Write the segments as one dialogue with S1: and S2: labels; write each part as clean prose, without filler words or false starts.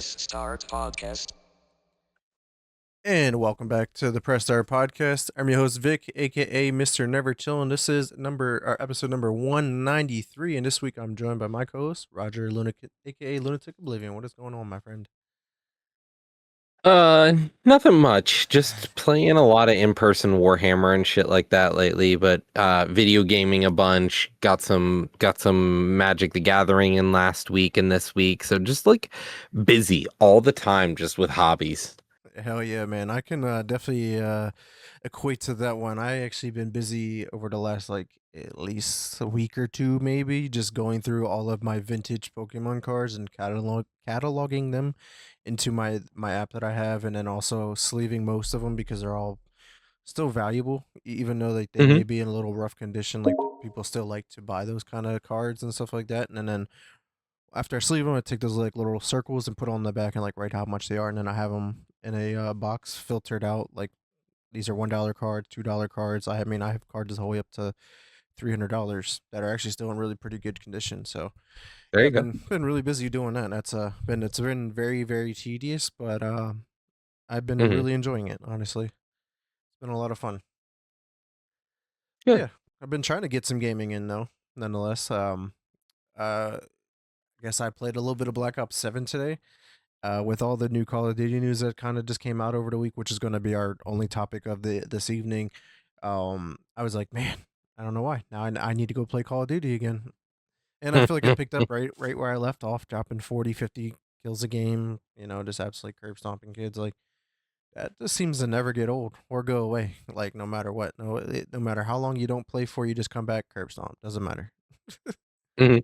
S1: Press Start Podcast.
S2: And welcome back to the Press Star Podcast. I'm your host Vic, aka Mr. Never Chill, and this is episode number 193. And this week I'm joined by my co-host Roger Lunatic, aka Lunatic Oblivion. What is going on, my friend?
S3: Uh, Nothing much. Just playing a lot of in-person Warhammer and shit like that lately, but video gaming a bunch. Got some Magic the Gathering in last week and this week. So just like busy all the time just with hobbies.
S2: Hell yeah, man! I can definitely equate to that one. I actually been busy over the last like at least a week or two, maybe, just going through all of my vintage Pokemon cards and cataloging them into my app that I have, and then also sleeving most of them because they're all still valuable, even though like they
S3: Hmm.
S2: may be in a little rough condition. Like people still like to buy those kind of cards and stuff like that, and then after I sleeve them, I take those like little circles and put on the back and like write how much they are, and then I have them in a box filtered out. Like these are $1 cards, $2 cards. I have cards all the way up to $300 that are actually still in really pretty good condition. So
S3: There
S2: yeah,
S3: you go.
S2: been really busy doing that. That's been it's been very tedious, but I've been
S3: Hmm.
S2: really enjoying it. Honestly, it's been a lot of fun. But
S3: Good.
S2: yeah, I've been trying to get some gaming in though. Nonetheless, I guess I played a little bit of Black Ops 7 today. With all the new Call of Duty news that kind of just came out over the week, which is going to be our only topic of the this evening. I was like, man, I don't know why. Now I need to go play Call of Duty again, and I feel like I picked up right where I left off, dropping 40, 50 kills a game. You know, just absolutely curb stomping kids. Like that just seems to never get old or go away. Like no matter what, no matter how long you don't play for, you just come back curb stomp. Doesn't matter.
S3: Hmm.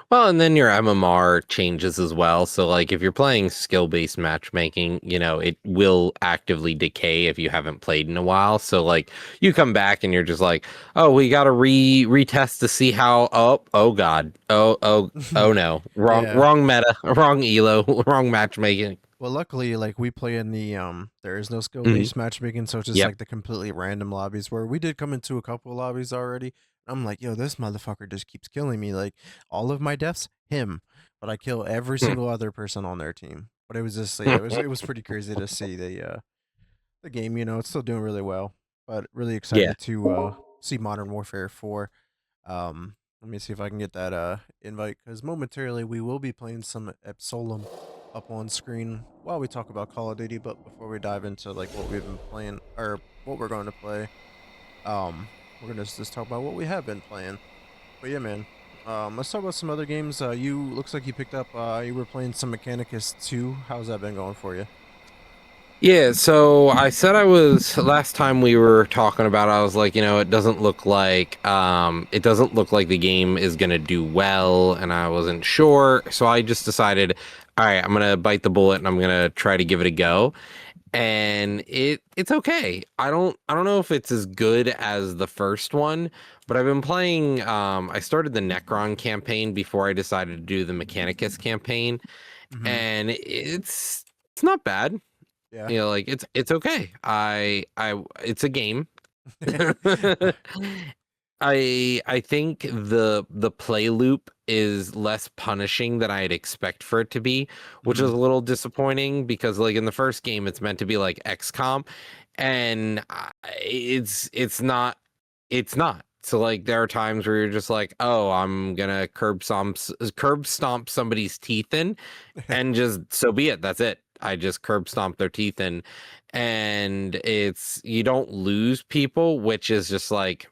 S3: Well, and then your MMR changes as well. So, like, if you're playing skill-based matchmaking, it will actively decay if you haven't played in a while. So, like, you come back and you're just like, oh, we got to retest to see how. Oh God. Oh no. Wrong,
S2: Yeah.
S3: wrong meta, wrong elo, wrong matchmaking.
S2: Well, luckily, like we play in the there is no skill
S3: Hmm.
S2: based matchmaking, so it's just
S3: Yep.
S2: like the completely random lobbies where we did come into a couple of lobbies already. I'm like, yo, this motherfucker just keeps killing me. Like all of my deaths, him, but I kill every single other person on their team. But it was just yeah, it was pretty crazy to see the game. You know, it's still doing really well, but really
S3: Yeah.
S2: excited to see Modern Warfare 4. Let me see if I can get that invite because momentarily we will be playing some Absolum up on screen while we talk about Call of Duty. But before we dive into like what we've been playing or what we're going to play, we're gonna just talk about what we have been playing. But yeah, man. Let's talk about some other games. You looks like you picked up. You were playing some Mechanicus 2. How's that been going for you?
S3: Yeah, so I said I was last time we were talking about I was like, it doesn't look like the game is going to do well and I wasn't sure. So I just decided, all right, I'm going to bite the bullet and I'm going to try to give it a go. And it's okay. I don't know if it's as good as the first one, but I've been playing I started the Necron campaign before I decided to do the Mechanicus campaign
S2: Mm-hmm.
S3: and it's not bad.
S2: Yeah.
S3: Like it's okay. I it's a game. I think the play loop is less punishing than I'd expect for it to be, which
S2: Mm-hmm.
S3: is a little disappointing because like in the first game it's meant to be like XCOM and it's not. So like there are times where you're just like, "Oh, I'm going to curb stomp somebody's teeth in." And just so be it. That's it. I just curb stomp their teeth in, and it's you don't lose people, which is just like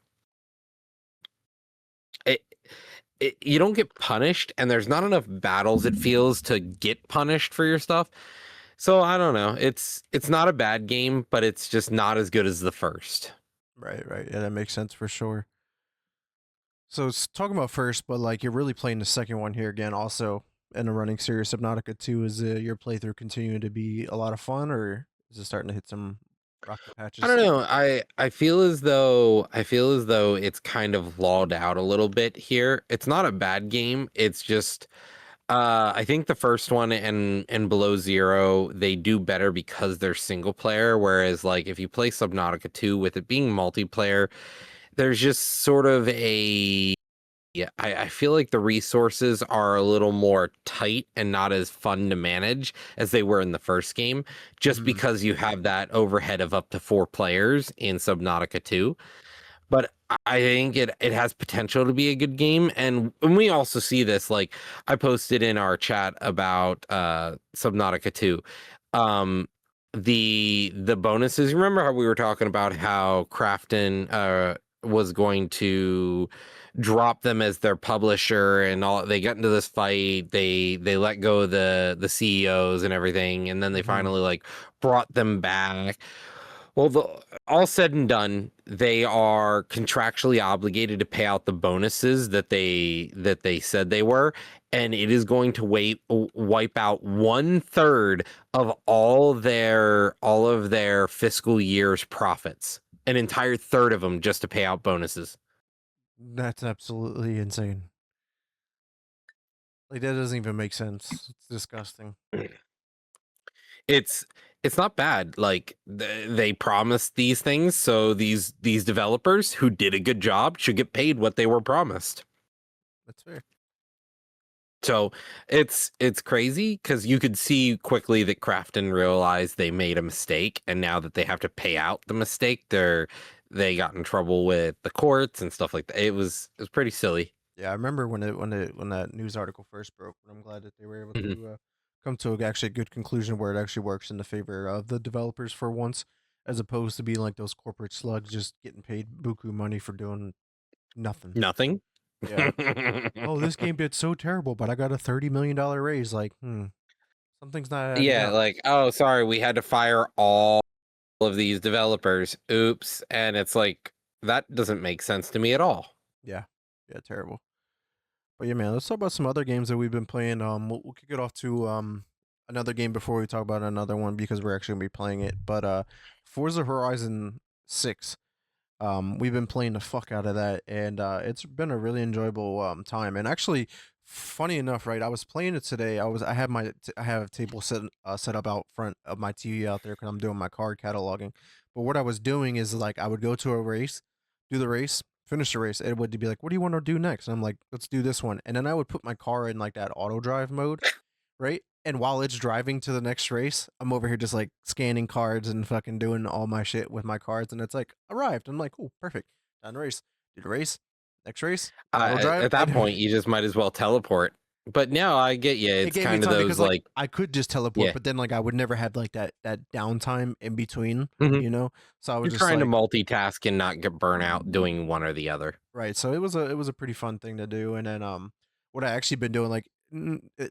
S3: it, you don't get punished, and there's not enough battles it feels to get punished for your stuff. So I don't know. It's not a bad game, but it's just not as good as the first.
S2: Right. Right. Yeah, that makes sense for sure. So it's talking about first, but like you're really playing the second one here again. Also, in the running series, Subnautica 2, is your playthrough continuing to be a lot of fun, or is it starting to hit some rocky
S3: I don't
S2: patches?
S3: know. I feel as though it's kind of lawed out a little bit here. It's not a bad game. It's just I think the first one and Below Zero, they do better because they're single player. Whereas, like, if you play Subnautica 2 with it being multiplayer, there's just sort of I feel like the resources are a little more tight and not as fun to manage as they were in the first game, just
S2: Hmm.
S3: because you have that overhead of up to 4 players in Subnautica 2. But I think it has potential to be a good game, and we also see this. Like, I posted in our chat about Subnautica 2. Um the bonuses. Remember how we were talking about how Crafton was going to drop them as their publisher, and all they got into this fight, they let go of the CEOs and everything, and then they
S2: Hmm.
S3: finally like brought them back. Well, all said and done, they are contractually obligated to pay out the bonuses that they said they were, and it is going to wipe out 1/3 of all of their fiscal year's profits, an entire third of them just to pay out bonuses.
S2: That's absolutely insane. Like that doesn't even make sense. It's disgusting.
S3: It's it's not bad. Like they promised these things, so these developers who did a good job should get paid what they were promised.
S2: That's fair.
S3: So it's crazy because you could see quickly that Crafton realized they made a mistake, and now that they have to pay out the mistake, they got in trouble with the courts and stuff like that. It was pretty silly.
S2: Yeah, I remember when that news article first broke. But I'm glad that they were able
S3: Mhm.
S2: to come to actually a good conclusion where it actually works in the favor of the developers for once, as opposed to being like those corporate slugs just getting paid buku money for doing nothing.
S3: Nothing.
S2: Yeah. Oh, this game did so terrible, but I got a $30 million raise. Like, something's not adding
S3: Yeah,
S2: up.
S3: like, oh, sorry, we had to fire all of these developers. Oops. And it's like that doesn't make sense to me at all.
S2: Yeah, yeah, terrible. But yeah, man, let's talk about some other games that we've been playing. We'll kick it off to another game before we talk about another one because we're actually gonna be playing it. But Forza Horizon 6. We've been playing the fuck out of that, and it's been a really enjoyable time. And actually, funny enough, right? I was playing it today. I have a table set up out front of my TV out there because I'm doing my card cataloging. But what I was doing is like I would go to a race, do the race, finish the race, and it would be like, "What do you want to do next?" And I'm like, "Let's do this one." And then I would put my car in like that auto drive mode, right? And while it's driving to the next race, I'm over here just like scanning cards and fucking doing all my shit with my cards. And it's like arrived. I'm like, cool, perfect. Done the race. Do the race. Next race. Auto drive.
S3: At that
S2: And
S3: point, you just might as well teleport. But no, I get you.
S2: it
S3: It's
S2: gave me
S3: kind of
S2: time because
S3: those
S2: like
S3: like,
S2: I could just teleport,
S3: yeah.
S2: but then like I would never have like that downtime in between,
S3: Mhm.
S2: you know? So I was
S3: You're
S2: just
S3: trying to
S2: like,
S3: multitask and not get burnt out doing one or the other.
S2: right. So it was a pretty fun thing to do. And then what I actually been doing like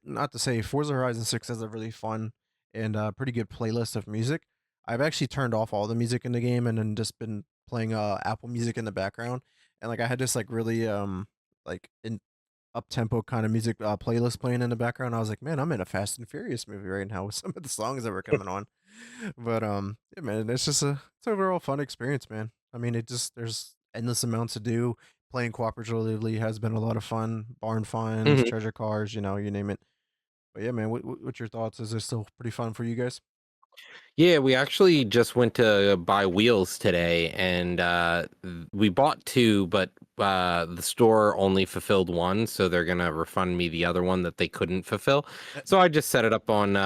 S2: not to say Forza Horizon 6 has a really fun and pretty good playlist of music. I've actually turned off all the music in the game and then just been playing Apple Music in the background. And like I had this like really like in up tempo kind of music playlist playing in the background. I was like, man, I'm in a Fast and Furious movie right now with some of the songs that were coming on. But yeah, man, it's overall fun experience, man. I mean, it just there's endless amounts to do. Playing cooperatively has been a lot of fun. Barn finds,
S3: Mhm.
S2: treasure cars, you name it. But yeah, man, what's your thoughts? Is this still pretty fun for you guys?
S3: Yeah, we actually just went to buy wheels today, and we bought two, but the store only fulfilled one, so they're gonna refund me the other one that they couldn't fulfill. So I just set it up on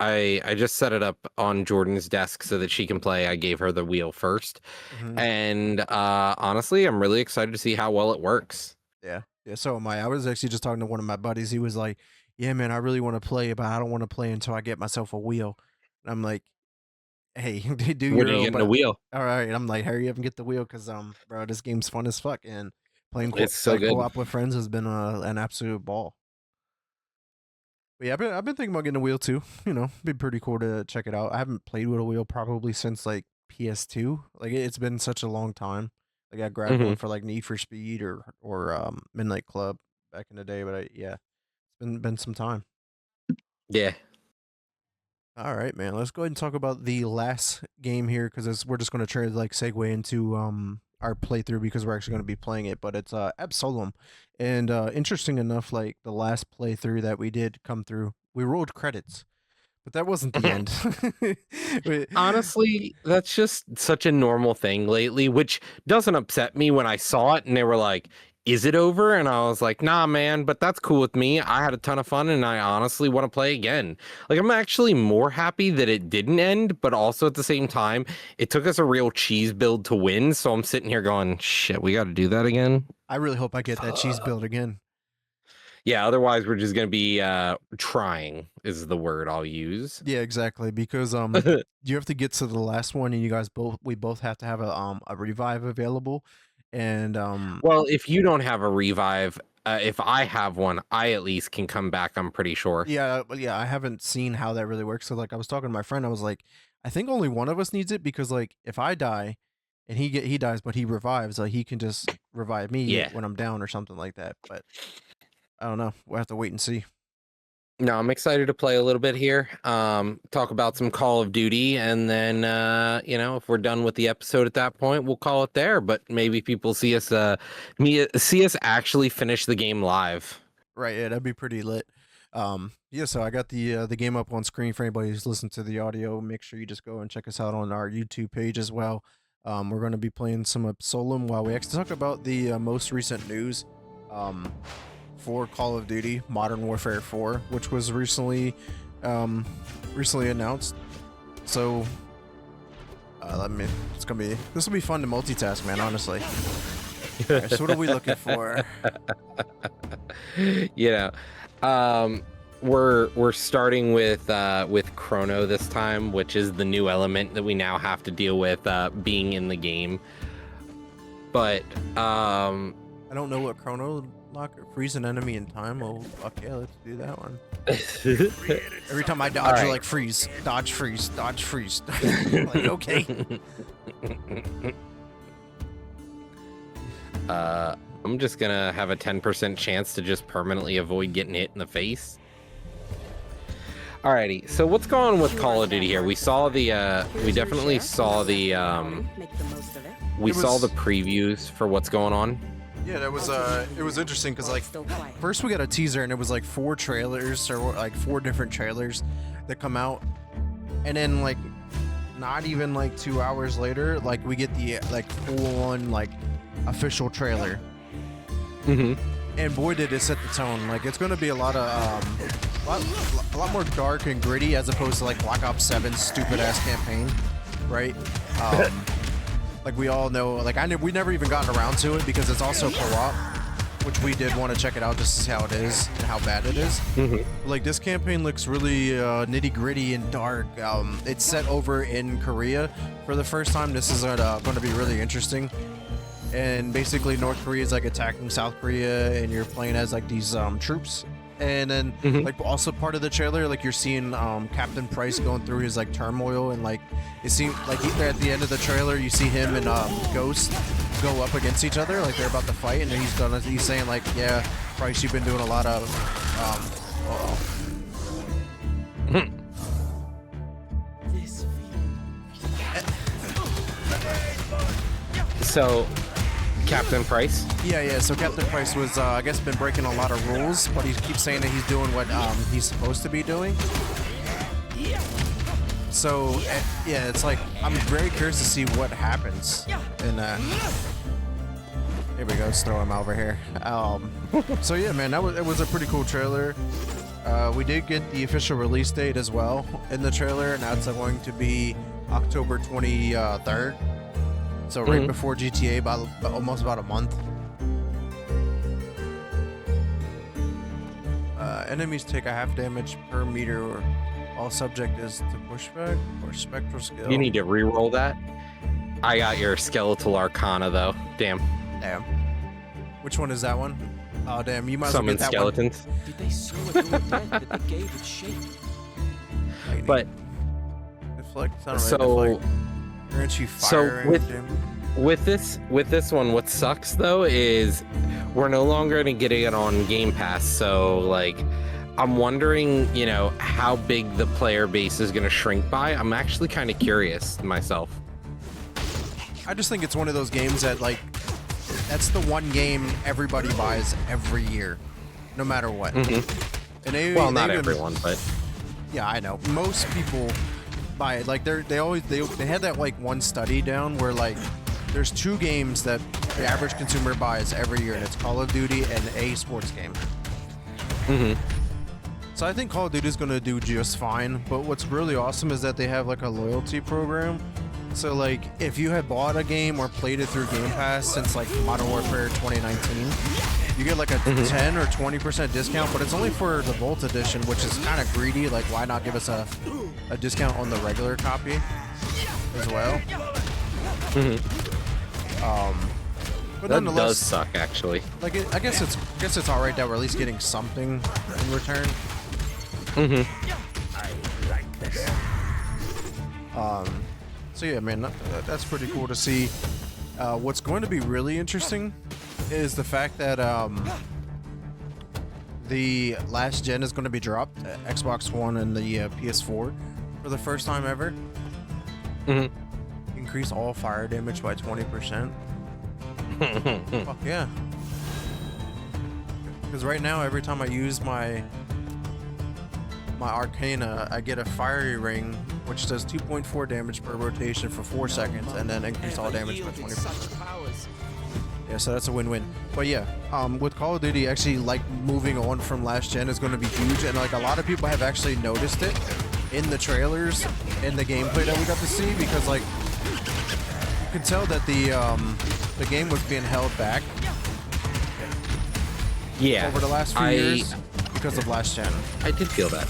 S3: I just set it up on Jordan's desk so that she can play. I gave her the wheel first,
S2: Mm-hmm.
S3: and honestly, I'm really excited to see how well it works.
S2: Yeah, yeah. So am I. I was actually just talking to one of my buddies. He was like, "Yeah, man, I really want to play, but I don't want to play until I get myself a wheel." And I'm like, "Hey, do
S3: When are
S2: your
S3: you
S2: own."
S3: getting a
S2: But
S3: wheel?
S2: all right, I'm like, "Hurry up and get the wheel, cause bro, this game's fun as fuck, and
S3: It's so
S2: playing
S3: good.
S2: co-op with friends has been an absolute ball." But yeah, I've been thinking about getting a wheel too. It'd be pretty cool to check it out. I haven't played with a wheel probably since like PS2. Like it's been such a long time. Like I grabbed
S3: Hmm.
S2: one for like Need for Speed or Midnight Club back in the day, but yeah, it's been some time.
S3: Yeah.
S2: All right, man. Let's go ahead and talk about the last game here because we're just going to try to like segue into our playthrough because we're actually going to be playing it. But it's Absolum, and interesting enough, like the last playthrough that we did come through, we rolled credits, but that wasn't the end. Wait,
S3: Honestly, that's just such a normal thing lately, which doesn't upset me when I saw it and they were like, is it over? And I was like, nah, man, but that's cool with me. I had a ton of fun and I honestly want to play again. Like, I'm actually more happy that it didn't end, but also at the same time, it took us a real cheese build to win. So I'm sitting here going, shit, we got to do that again.
S2: I really hope I get that cheese
S3: Fuck.
S2: build again.
S3: Yeah, otherwise we're just gonna be trying is the word I'll use.
S2: Yeah, exactly. Because you have to get to the last one, and we both have to have a revive available, and
S3: Well, if you don't have a revive, if I have one, I at least can come back, I'm pretty sure.
S2: yeah, yeah, I haven't seen how that really works. So like, I was talking to my friend, I was like, I think only one of us needs it because like, if I die, and he dies, but he revives, like he can just revive me
S3: Yeah.
S2: when I'm down or something like that. But I don't know. We'll have to wait and see.
S3: No, I'm excited to play a little bit here. Talk about some Call of Duty, and then if we're done with the episode at that point, we'll call it there. But maybe people see us see us actually finish the game live.
S2: Right, yeah, that'd be pretty lit. Yeah, so I got the game up on screen for anybody who's listening to the audio. Make sure you just go and check us out on our YouTube page as well. We're going to be playing some Absolum while we actually talk about the most recent news for Call of Duty Modern Warfare 4, which was recently announced. So this will be fun to multitask, man. Honestly. All right, so what are we looking for?
S3: you know, we're starting with Chrono this time, which is the new element that we now have to deal with being in the game. But
S2: I don't know what Chrono Lock or freeze an enemy in time. Oh, fuck yeah, let's do that one. Every time I dodge, you're like freeze, dodge, freeze, dodge, freeze. Like, okay.
S3: I'm just gonna have a 10% chance to just permanently avoid getting hit in the face. Alrighty, so what's going on with Call of Duty here? We saw the we definitely saw the we saw the previews for what's going on.
S2: Yeah, that was it was interesting because like first we got a teaser and it was like 4 trailers or like 4 different trailers that come out, and then like not even like 2 hours later, like we get the like full-on like official trailer. And boy, did it set the tone. Like it's gonna be a lot of a lot more dark and gritty as opposed to like Black Ops 7's stupid ass campaign, right? Like we all know, like we never even gotten around to it because it's also co-op, which we did want to check it out just to see how it is and how bad it is. Like this campaign looks really nitty gritty and dark. It's set over in Korea for the first time. This is going to be really interesting. And basically North Korea is like attacking South Korea and you're playing as like these troops. And then like also part of the trailer, like you're seeing Captain Price going through his like turmoil, and like it seems like at the end of the trailer you see him and Ghost go up against each other, like they're about to fight, and he's saying like, yeah, Price, you've been doing a lot of
S3: So Captain Price?
S2: Yeah. So Captain Price was, I guess, been breaking a lot of rules, but he keeps saying that he's doing what he's supposed to be doing. So, yeah, it's like, I'm very curious to see what happens. And, here we go, let's throw him over here. So yeah, man, it was a pretty cool trailer. We did get the official release date as well in the trailer, and that's going to be October 23rd. So right before GTA, about almost about a month. Enemies take a half damage per meter, or all subject is to pushback or spectral skill.
S3: You need to re-roll that. I got your skeletal arcana though. Damn.
S2: Which one is that one? Oh damn, you might as well
S3: Summon
S2: get that
S3: skeletons.
S2: one.
S1: Did they sew it to a dead that they gave it shape?
S3: But
S2: deflect.
S3: so
S2: Grants you fire
S3: with this one, what sucks though is we're no longer gonna get it on Game Pass. So like, I'm wondering, how big the player base is gonna shrink by. I'm actually kind of curious myself.
S2: I just think it's one of those games that like, that's the one game everybody buys every year, no matter what. And
S3: Not everyone, but
S2: yeah, I know most people buy it. Like they had that like one study down where like there's two games that the average consumer buys every year, and it's Call of Duty and a sports game. So I think Call of Duty is going to do just fine, but what's really awesome is that they have like a loyalty program. So like if you had bought a game or played it through Game Pass since like Modern Warfare 2019, you get like a 10 or 20% discount, but it's only for the Vault Edition, which is kind of greedy. Like why not give us a discount on the regular copy as well? But
S3: That
S2: nonetheless,
S3: does suck, actually.
S2: like I guess it's all right that we're at least getting something in return. So yeah, man, that's pretty cool to see. What's going to be really interesting is the fact that the last gen is going to be dropped, Xbox One and the PS4 for the first time ever. Increase all fire damage by 20%. Fuck yeah. Because right now, every time I use my Arcana, I get a fiery ring, which does 2.4 damage per rotation for 4 seconds, and then increase all damage by 20%. Yeah, so that's a win-win. But yeah, with Call of Duty, actually, like, moving on from last gen is going to be huge, and like a lot of people have actually noticed it in the trailers, in the gameplay that we got to see, because like you can tell that the game was being held back.
S3: Yeah.
S2: Over the last few years because of last gen.
S3: I did feel that.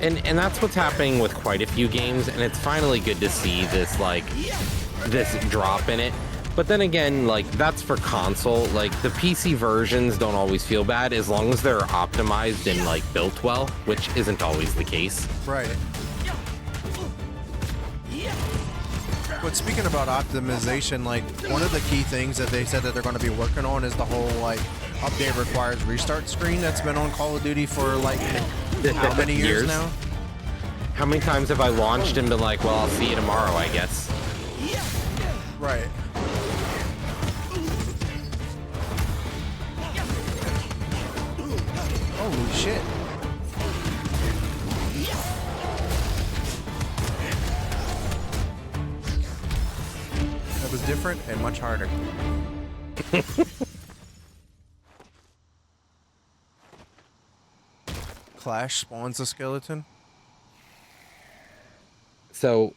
S3: And that's what's happening with quite a few games, and it's finally good to see this this drop in it. But then again, like that's for console. Like the PC versions don't always feel bad as long as they're optimized and like built well, which isn't always the case.
S2: Right. But speaking about optimization, like one of the key things that they said that they're going to be working on is the whole like update requires restart screen that's been on Call of Duty for like how many years now?
S3: How many times have I launched and been like, well, I'll see you tomorrow, I guess.
S2: Right. Holy shit. That was different and much harder. Clash spawns a skeleton.
S3: So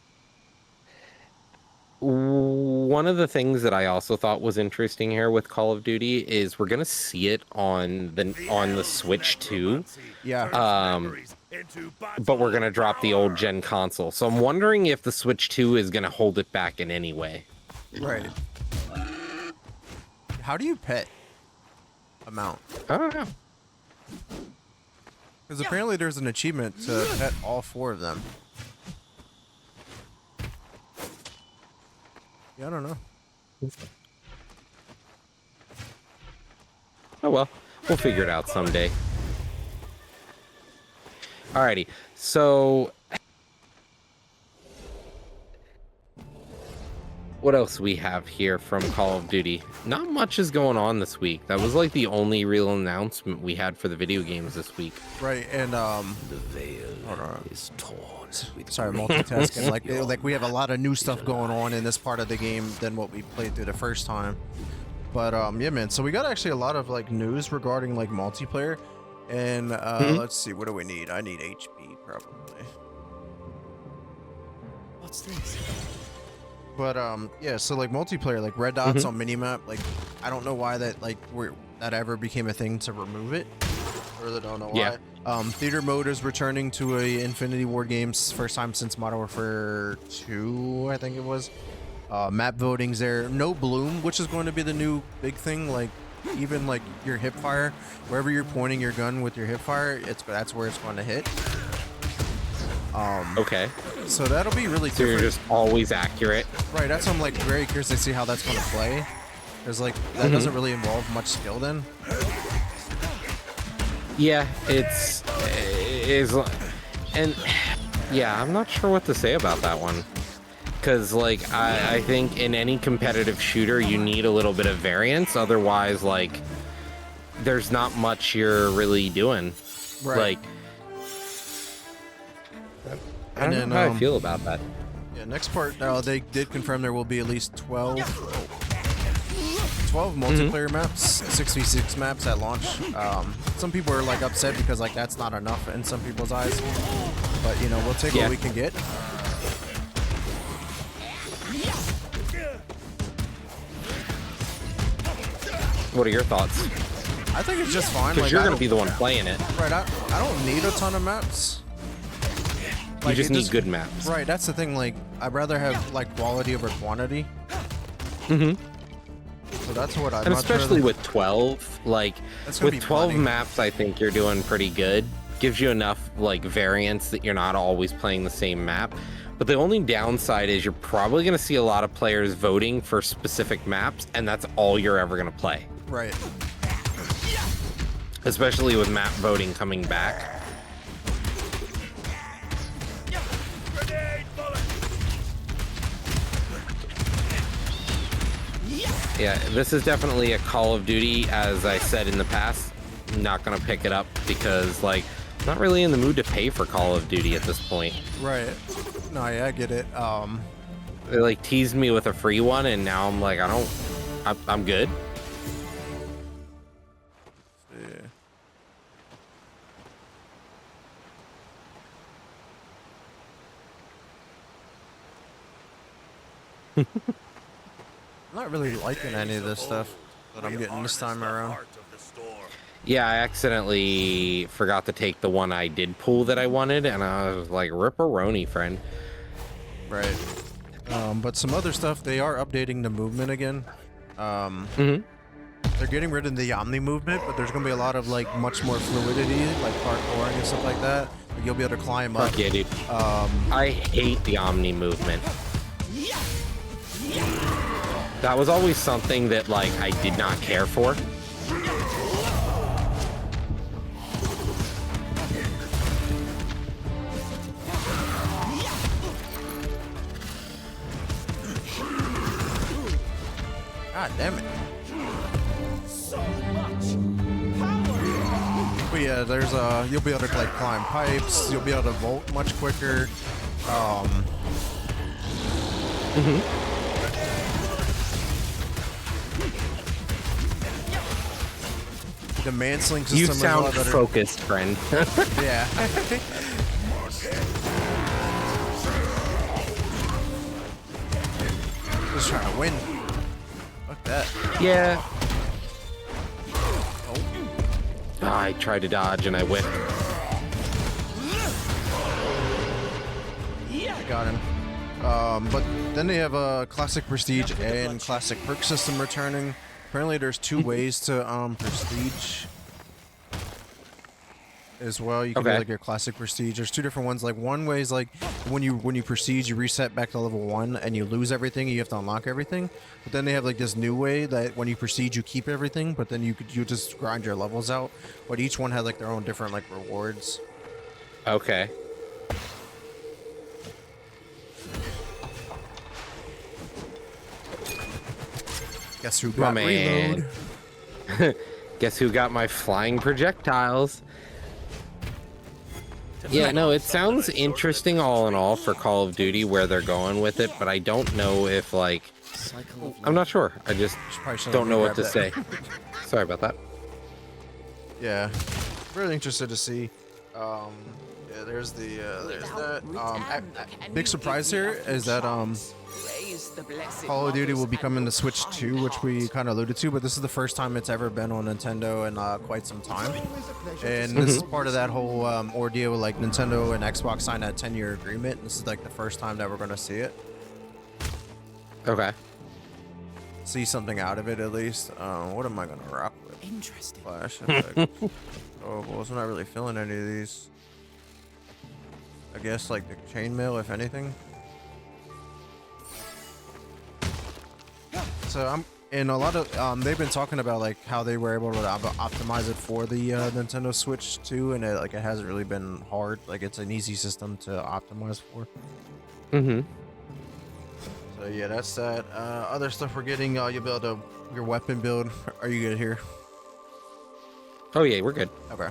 S3: one of the things that I also thought was interesting here with Call of Duty is we're gonna see it on the Switch too.
S2: Yeah.
S3: But we're gonna drop the old gen console. So I'm wondering if the Switch 2 is gonna hold it back in any way.
S2: Right. How do you pet a mount?
S3: I don't know.
S2: Because apparently there's an achievement to pet all 4 of them. Yeah, I don't know.
S3: Oh well, we'll figure it out someday. Alrighty, so what else we have here from Call of Duty? Not much is going on this week. That was like the only real announcement we had for the video games this week.
S2: Right, and
S1: The veil is torn.
S2: sorry, multitasking. like we have a lot of new stuff going on in this part of the game than what we played through the first time. But yeah, man. So we got actually a lot of like news regarding like multiplayer, and let's see, what do we need? I need HP probably.
S1: What's this?
S2: But yeah, so like multiplayer, like red dots on minimap, like I don't know why that that ever became a thing to remove it. I really don't know why.
S3: Yeah.
S2: Theater mode is returning to a Infinity Ward games first time since Modern Warfare 2, I think it was. Map voting's there. No bloom, which is going to be the new big thing. Like even like your hip fire, wherever you're pointing your gun with your hip fire, that's where it's going to hit.
S3: Okay.
S2: So that'll be really
S3: So
S2: different.
S3: you're just always accurate.
S2: Right, that's why I'm like very curious to see how that's going to play. Because like that doesn't really involve much skill then.
S3: Yeah, and yeah, I'm not sure what to say about that one. Because like I think in any competitive shooter you need a little bit of variance, otherwise like there's not much you're really doing.
S2: Right.
S3: Like I don't know how I feel about that.
S2: Yeah, next part, they did confirm there will be at least 12 multiplayer maps, 66 maps at launch. Some people are like upset because like that's not enough in some people's eyes, but you know, we'll take what we can get.
S3: What are your thoughts?
S2: I think it's just fine.
S3: Because
S2: Like,
S3: you're going to be the one playing it.
S2: Right, I don't need a ton of maps.
S3: You just need good maps.
S2: Right, that's the thing. Like, I'd rather have like quality over quantity.
S3: Mm-hmm.
S2: So that's what
S3: And especially with 12, like with 12 maps, I think you're doing pretty good. Gives you enough like variance that you're not always playing the same map. But the only downside is you're probably going to see a lot of players voting for specific maps, and that's all you're ever going to play.
S2: Right.
S3: Especially with map voting coming back. Yeah, this is definitely a Call of Duty, as I said in the past. I'm not gonna pick it up because, like, I'm not really in the mood to pay for Call of Duty at this point.
S2: Right. No, yeah, I get it.
S3: They like teased me with a free one, and now I'm like, I'm good.
S2: Yeah. I'm not really liking any of this stuff that I'm getting this time around.
S3: Yeah, I accidentally forgot to take the one I did pull that I wanted, and I was like, ripperoni, friend.
S2: Right. But some other stuff, they are updating the movement again. They're getting rid of the Omni movement, but there's going to be a lot of, like, much more fluidity, like parkouring and stuff like that. You'll be able to climb up.
S3: Fuck yeah, dude. I hate the Omni movement. That was always something that, like, I did not care for.
S2: God damn it. But yeah, there's you'll be able to like climb pipes, you'll be able to vault much quicker. The mansling system
S3: You
S2: is a lot
S3: sound
S2: better.
S3: focused, friend.
S2: Yeah. Just trying to win. Fuck that.
S3: Yeah. I tried to dodge and I whiffed.
S2: I got him. But then they have a classic prestige and classic perk system returning. Apparently there's two ways to prestige as well. You can do like your classic prestige. There's two different ones. Like one way is like when you prestige, you reset back to level 1 and you lose everything. You have to unlock everything. But then they have like this new way that when you prestige, you keep everything, but then you just grind your levels out. But each one has like their own different like rewards.
S3: Okay.
S2: Guess who got reload?
S3: Guess who got my flying projectiles? Yeah, no, it sounds interesting all in all for Call of Duty where they're going with it, but I don't know if, like, I'm not sure. I just don't know what to say. Sorry about that.
S2: Yeah, really interested to see. Yeah, there's that. Big surprise here is that Call of Duty will be coming to Switch 2, which we kind of alluded to, but this is the first time it's ever been on Nintendo in quite some time. And this is part of that whole ordeal with like Nintendo and Xbox signed that 10-year agreement. This is like the first time that we're going to see it.
S3: Okay.
S2: See something out of it at least. What am I going to rock with?
S1: Interesting.
S2: Flash effect. Oh, well, I'm not really feeling any of these. I guess like the chainmail, if anything. So I'm in a lot of they've been talking about like how they were able to optimize it for the Nintendo Switch 2, and it hasn't really been hard. Like it's an easy system to optimize for. So yeah, that's that. Other stuff we're getting, you'll be able to your weapon build. Are you good here?
S3: Oh yeah, we're good.
S2: Okay.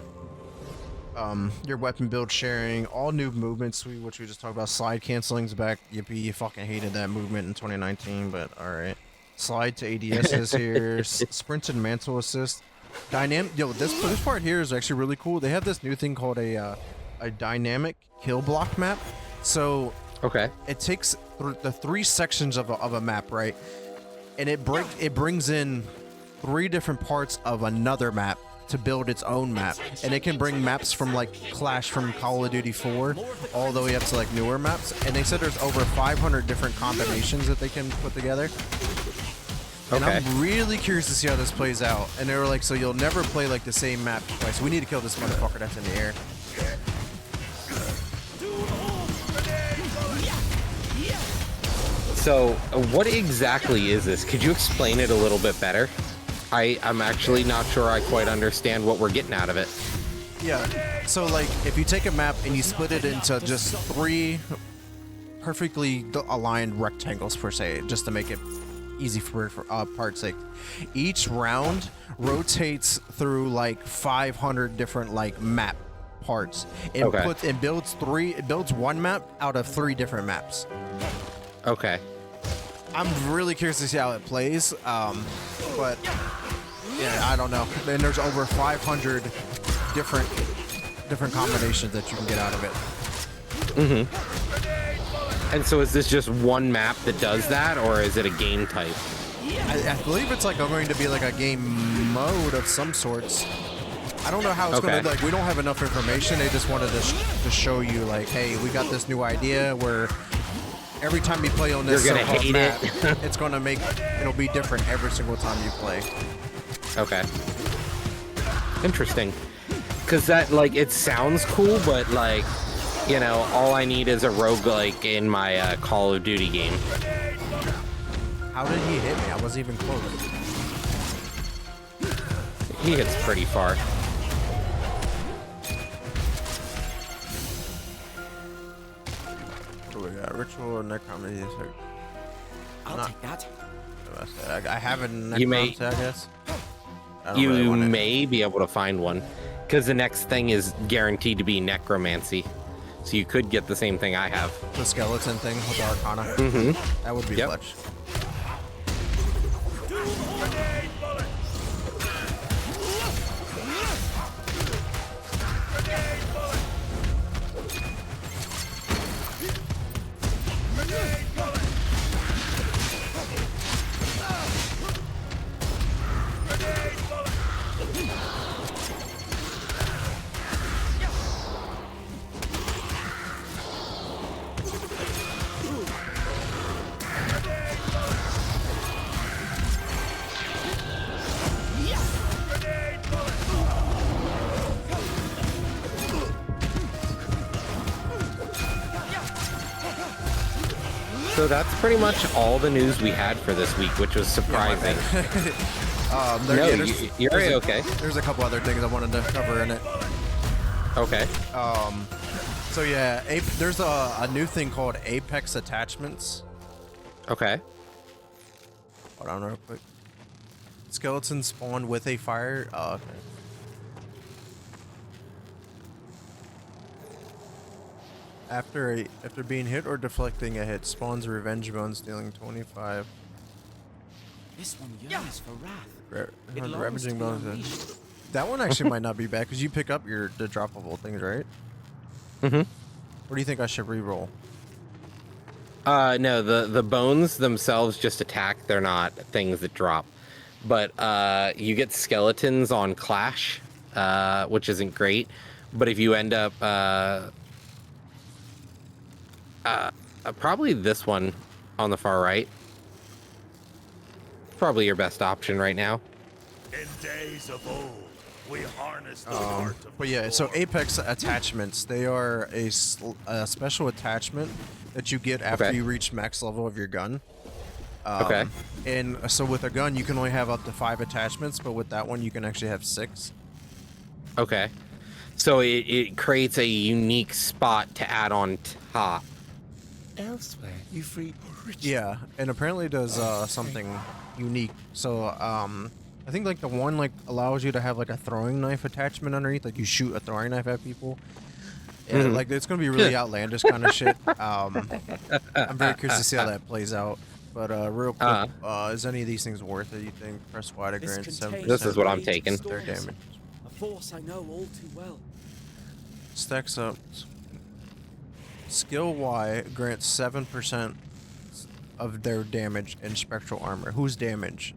S2: your weapon build sharing, all new movements, which we just talked about. Slide canceling's back. Yippee, you fucking hated that movement in 2019, but alright. Slide to ADS is here. Sprint and mantle assist. Yo, this part here is actually really cool. They have this new thing called a dynamic kill block map. So
S3: Okay.
S2: it takes the 3 sections of a map, right? And it brings in 3 different parts of another map to build its own map, and it can bring maps from like Clash from Call of Duty 4 all the way up to like newer maps, and they said there's over 500 different combinations that they can put together. And
S3: Okay.
S2: I'm really curious to see how this plays out. And they were like, so you'll never play like the same map twice. We need to kill this motherfucker that's in the air.
S3: So, what exactly is this? Could you explain it a little bit better? I'm actually not sure I quite understand what we're getting out of it.
S2: Yeah, so like if you take a map and you split it into just 3 perfectly aligned rectangles per se, just to make it easy for part's sake, each round rotates through like 500 different like map parts. It builds one map out of 3 different maps.
S3: Okay.
S2: I'm really curious to see how it plays, but yeah, I don't know. And there's over 500 different combinations that you can get out of it.
S3: Mm-hmm. And so is this just one map that does that, or is it a game type?
S2: I believe it's like going to be like a game mode of some sorts. I don't know how it's going to, like, we don't have enough information. They just wanted to show you, like, hey, we got this new idea where every time you play on this so-called map, it's going to it'll be different every single time you play.
S3: Okay. Interesting. Because that, like, it sounds cool, but, like, you know, all I need is a roguelike in my Call of Duty game.
S2: How did he hit me? I wasn't even close.
S3: He hits pretty far.
S2: We got ritual and necromancy.
S1: I'll take that.
S2: I have a
S3: You may-
S2: necromancy, I guess.
S3: You may be able to find one, because the next thing is guaranteed to be necromancy. So you could get the same thing I have.
S2: The skeleton thing with the Arcana.
S3: Mm-hmm.
S2: That would be
S3: Yep.
S2: clutch.
S3: So that's pretty much all the news we had for this week, which was surprising. You're okay.
S2: There's a couple other things I wanted to cover in it.
S3: Okay.
S2: So yeah, there's a new thing called Apex attachments.
S3: Okay.
S2: Hold on real quick. Skeletons spawn with a fire. Oh, okay. After being hit or deflecting a hit, spawns revenge bones, dealing 25.
S1: This one yearns for wrath. It longs to
S2: Ravaging
S1: be
S2: bones.
S1: unleashed.
S2: That one actually might not be bad because you pick up the droppable things, right?
S3: Mm-hmm.
S2: What do you think I should re-roll?
S3: No, the bones themselves just attack. They're not things that drop. But you get skeletons on Clash, which isn't great. But if you end up probably this one on the far right, probably your best option right now.
S4: In days of old, we harnessed the heart of
S2: But yeah, so Apex attachments, they are a special attachment that you get after you reach max level of your gun.
S3: Okay.
S2: And so with a gun, you can only have up to 5 attachments, but with that one, you can actually have 6.
S3: Okay. So it creates a unique spot to add on top.
S4: Elsewhere, you free rich.
S2: Yeah, and apparently does something unique. So I think like the one like allows you to have like a throwing knife attachment underneath, like you shoot a throwing knife at people. Yeah, like it's gonna be really outlandish kind of shit. I'm very curious to see how that plays out. But real quick, is any of these things worth it? You think? Press Y to grant 7%.
S3: This is what I'm taking.
S2: Their damage.
S1: A force I know all too well.
S2: Stacks up. Skill Y grants 7% of their damage in spectral armor. Whose damage?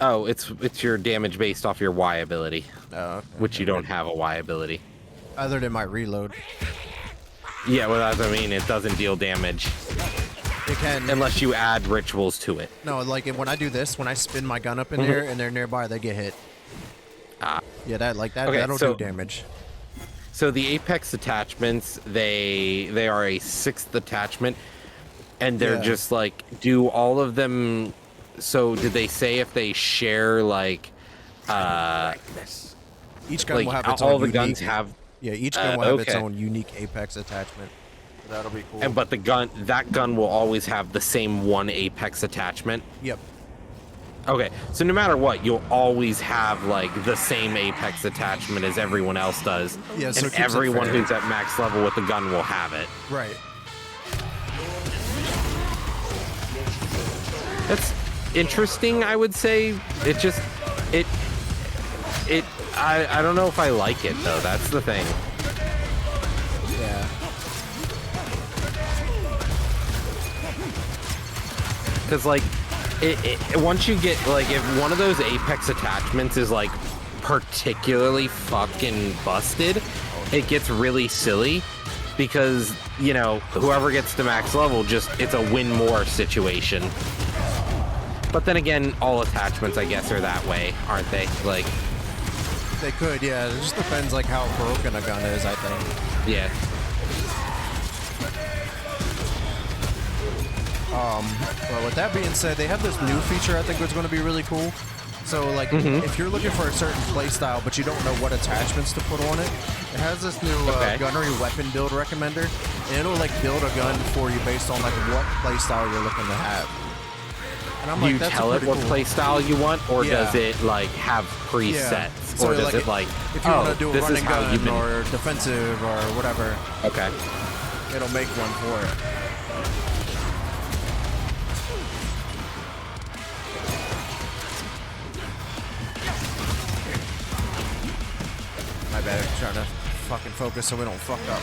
S3: Oh, it's your damage based off your Y ability,
S2: Okay.
S3: which you don't have a Y ability.
S2: Other than my reload.
S3: Yeah, well, that's what I mean. It doesn't deal damage
S2: It can.
S3: unless you add rituals to it.
S2: No, like when I do this, when I spin my gun up in there and they're nearby, they get hit. Yeah, that like that.
S3: Okay,
S2: That'll
S3: so-
S2: do damage.
S3: So the Apex attachments, they are a 6th attachment, and they're
S2: Yeah.
S3: just like, do all of them? So did they say if they share like
S2: Each gun
S3: like
S2: will have its
S3: all
S2: own
S3: the
S2: unique.
S3: guns have?
S2: Yeah, each gun will have its
S3: okay.
S2: own unique Apex attachment. So that'll be cool.
S3: And but that gun will always have the same one Apex attachment.
S2: Yep.
S3: Okay, so no matter what, you'll always have like the same Apex attachment as everyone else does,
S2: Yeah, so it
S3: and
S2: keeps it
S3: everyone
S2: fair.
S3: who's at max level with the gun will have it.
S2: Right.
S3: That's interesting, I would say. It just I don't know if I like it though. That's the thing.
S2: Yeah.
S3: Because like once you get like, if one of those Apex attachments is like particularly fucking busted, it gets really silly because, you know, whoever gets to max level, just it's a win more situation. But then again, all attachments I guess are that way, aren't they? Like,
S2: They could, yeah. It just depends like how broken a gun is, I think.
S3: yeah.
S2: But with that being said, they have this new feature I think was going to be really cool. So like, if you're looking for a certain playstyle, but you don't know what attachments to put on it, it has this new gunnery weapon build recommender, and it'll like build a gun for you based on like what playstyle you're looking to have. And I'm
S3: Do
S2: like,
S3: you
S2: that's
S3: tell it
S2: pretty
S3: what
S2: cool.
S3: playstyle you want, or
S2: Yeah.
S3: does it like have presets,
S2: Yeah. So,
S3: or does
S2: like,
S3: it like,
S2: if you want to do a
S3: this is
S2: running
S3: how you've
S2: gun
S3: been?
S2: or defensive or whatever,
S3: Okay.
S2: it'll make one for it. My bad. I'm trying to fucking focus so we don't fuck up.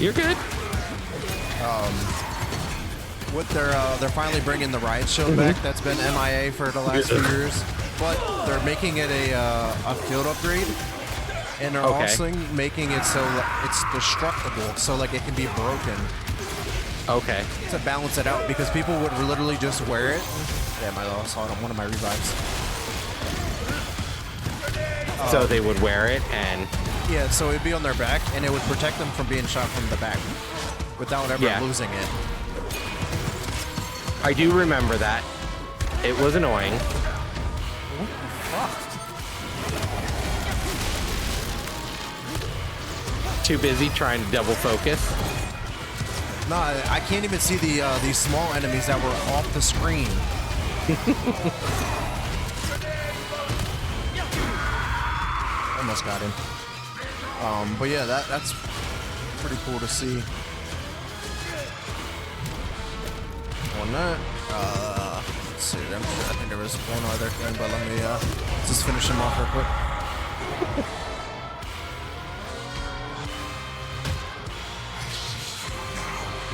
S3: You're good.
S2: What they're finally bringing the riot shield back. That's been MIA for the last few years, but they're making it a field upgrade, and they're
S3: Okay.
S2: also making it so it's destructible, so like it can be broken
S3: Okay.
S2: to balance it out, because people would literally just wear it. Damn, I lost on one of my revives.
S3: So they would wear it, and
S2: Yeah, so it'd be on their back, and it would protect them from being shot from the back without ever
S3: Yeah.
S2: losing it.
S3: I do remember that. It was annoying. Too busy trying to double focus.
S2: No, I can't even see these small enemies that were off the screen. Almost got him. But yeah, that's pretty cool to see. On that, let's see. I think there was one other thing, but let me just finish him off real quick.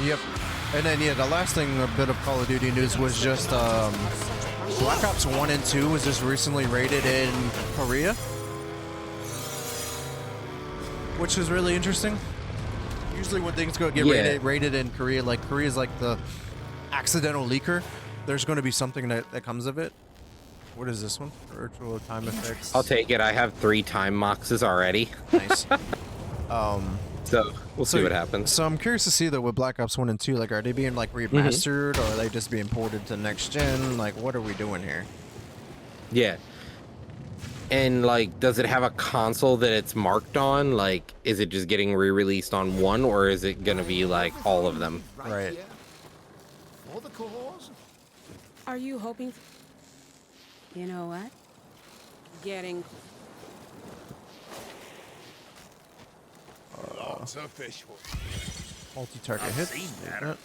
S2: Yep. And then, yeah, the last thing, a bit of Call of Duty news was just Black Ops 1 and 2 was just recently rated in Korea, which is really interesting. Usually when things get rated in Korea, like Korea's like the accidental leaker, there's going to be something that comes of it. What is this one? Virtual time effects.
S3: I'll take it. I have 3 time moxes already.
S2: Nice.
S3: So we'll see what happens.
S2: So I'm curious to see though with Black Ops 1 and 2, like are they being like remastered or are they just being ported to next gen? Like what are we doing here?
S3: Yeah. And like, does it have a console that it's marked on? Like, is it just getting re-released on one, or is it gonna be like all of them?
S2: Right.
S1: here for the cause.
S5: Are you hoping? You know what? Getting.
S4: Lots of fish.
S2: Multi-target
S4: I've
S2: hits.
S4: seen
S2: like
S4: that.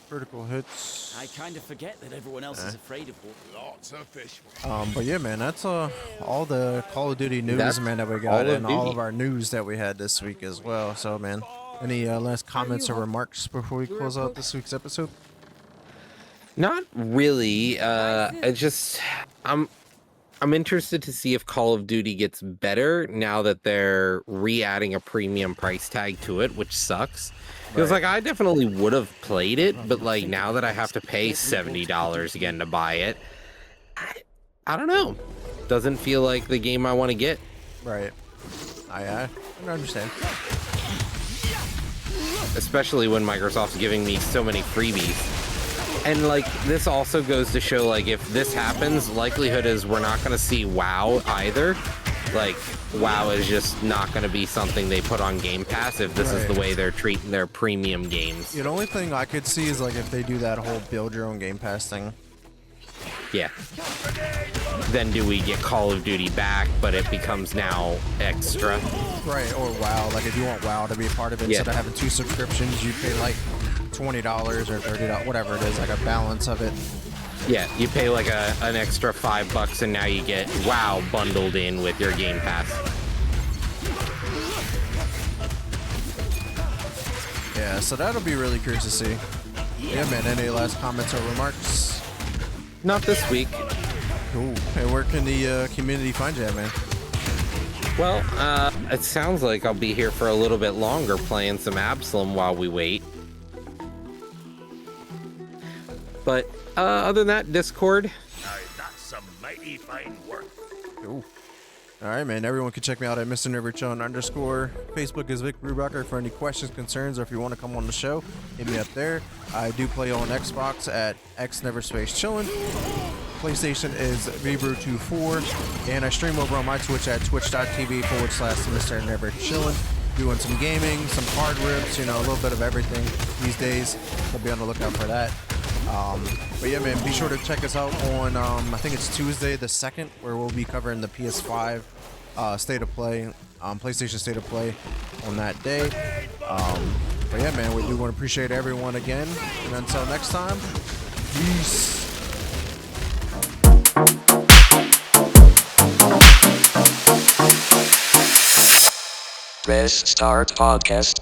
S2: Vertical hits.
S1: I kind of forget that everyone else is afraid of water.
S4: Lots of fish.
S2: But yeah, man, that's all the Call of Duty news,
S3: That's
S2: man, that we
S3: all
S2: got,
S3: of
S2: and all
S3: Duty.
S2: of our news that we had this week as well. So, man, any last comments or remarks before we close out this week's episode?
S3: Not really. It's just I'm interested to see if Call of Duty gets better now that they're re-adding a premium price tag to it, which sucks. Because like I definitely would have played it, but like now that I have to pay $70 again to buy it, I don't know. Doesn't feel like the game I want to get.
S2: Right. I understand.
S3: Especially when Microsoft's giving me so many freebies. And like this also goes to show like if this happens, likelihood is we're not going to see WoW either. Like WoW is just not going to be something they put on Game Pass if this is the way they're treating their premium games.
S2: The only thing I could see is like if they do that whole build your own Game Pass thing.
S3: Yeah. Then do we get Call of Duty back, but it becomes now extra?
S2: Right, or WoW. Like if you want WoW to be a part of it,
S3: Yeah.
S2: instead of having 2 subscriptions, you pay like $20 or $30, whatever it is, like a balance of it.
S3: Yeah, you pay like an extra $5 and now you get WoW bundled in with your Game Pass.
S2: Yeah, so that'll be really curious to see. Yeah, man, any last comments or remarks?
S3: Not this week.
S2: Cool. Hey, where can the community find you at, man?
S3: Well, it sounds like I'll be here for a little bit longer playing some Absolum while we wait. But other than that, Discord.
S4: Now that's some mighty fine work.
S2: Cool. All right, man. Everyone can check me out at Mr. Neverchillin _ Facebook is Vic Brubacher for any questions, concerns, or if you want to come on the show, hit me up there. I do play on Xbox at xneverspacechillin. PlayStation is vbrew24, and I stream over on my Twitch at twitch.tv /Mr. Neverchillin. Doing some gaming, some hard rips, you know, a little bit of everything these days. So be on the lookout for that. But yeah, man, be sure to check us out on, I think it's Tuesday the 2nd, where we'll be covering the PS5 State of Play, PlayStation State of Play on that day. But yeah, man, we do want to appreciate everyone again. And until next time, peace.
S6: Press Start Podcast.